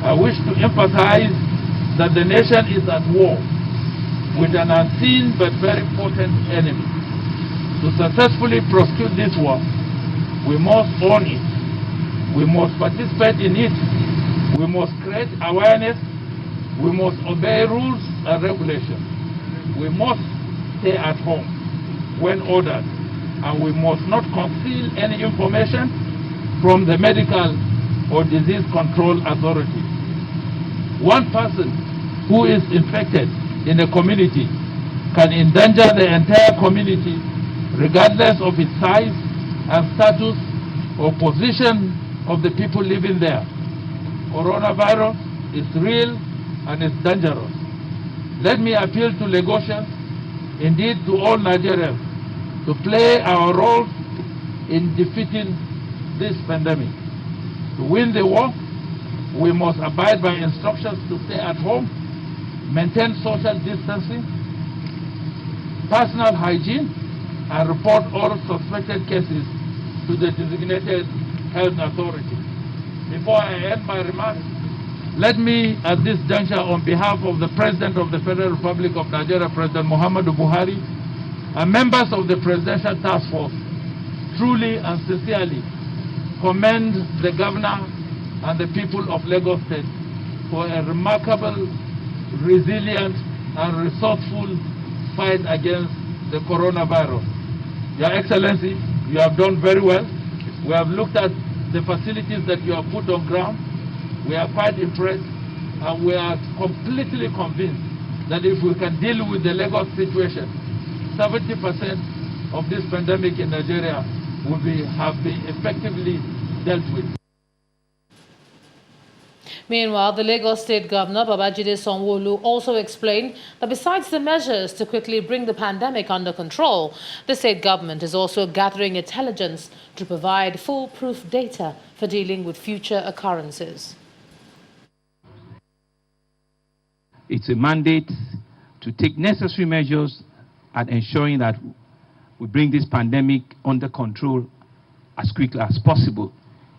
I wish to emphasize that the nation is at war with an unseen but very potent enemy. To successfully prosecute this war, we must own it. We must participate in it. We must create awareness. We must obey rules and regulations. We must stay at home when ordered, and we must not conceal any information from the medical or disease control authority. One person who is infected in a community can endanger the entire community regardless of its size and status or position of the people living there. Coronavirus is real and is dangerous. Let me appeal to Lagosians, indeed to all Nigerians, to play our role in defeating this pandemic. To win the war, we must abide by instructions to stay at home, maintain social distancing, personal hygiene, and report all suspected cases to the designated health authority. Before I end my remarks, let me at this juncture, on behalf of the President of the Federal Republic of Nigeria, President Muhammadu Buhari, and members of the Presidential Task Force, truly and sincerely commend the Governor and the people of Lagos State for a remarkable, resilient, and resourceful fight against the coronavirus. Your Excellency, you have done very well. We have looked at the facilities that you have put on ground. We are quite impressed, and we are completely convinced that if we can deal with the Lagos situation, 70% of this pandemic in Nigeria will have been effectively dealt with. Meanwhile, the Lagos State Governor, Babajide Sanwo-Olu, also explained that besides the measures to quickly bring the pandemic under control, the state government is also gathering intelligence to provide foolproof data for dealing with future occurrences. It's a mandate to take necessary measures at ensuring that we bring this pandemic under control as quickly as possible.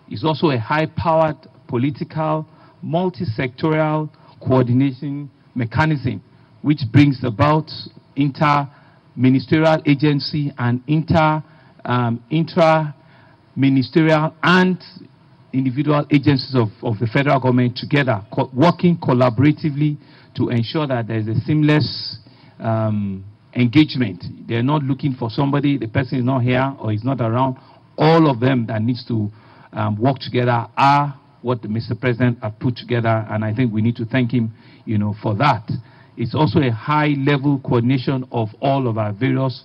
It's also a high-powered political, multi-sectorial coordination mechanism which brings about inter-ministerial agency and intra-ministerial and individual agencies of the federal government together, working collaboratively to ensure that there is a seamless engagement. They're not looking for somebody, the person is not here or is not around. All of them that needs to work together are what Mr. President have put together, and I think we need to thank him, for that. It's also a high-level coordination of all of our various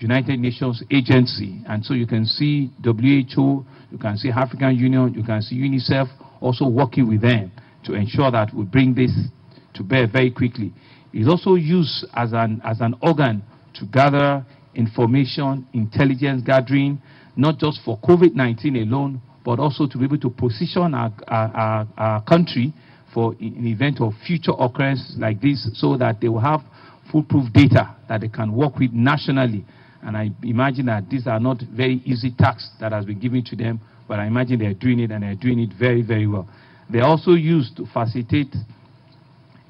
United Nations agencies, and so you can see WHO, you can see African Union, you can see UNICEF also working with them to ensure that we bring this to bear very quickly. It's also used as an organ to gather information, intelligence gathering, not just for COVID-19 alone, but also to be able to position our country for an event of future occurrence like this, so that they will have foolproof data that they can work with nationally. And I imagine that these are not very easy tasks that has been given to them, but I imagine they're doing it, and they're doing it very, very well. They're also used to facilitate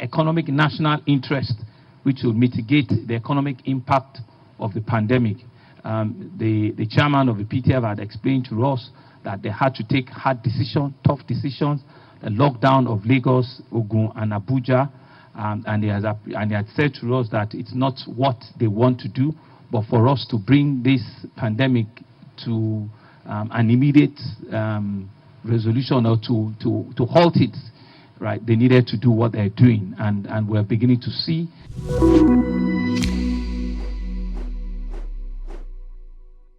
economic national interest, which will mitigate the economic impact of the pandemic. The chairman of the PTF had explained to us that they had to take hard decisions, tough decisions, the lockdown of Lagos, Ogun, and Abuja, and he had said to us that it's not what they want to do, but for us to bring this pandemic to an immediate resolution, or to halt it, right? They needed to do what they're doing, and we're beginning to see.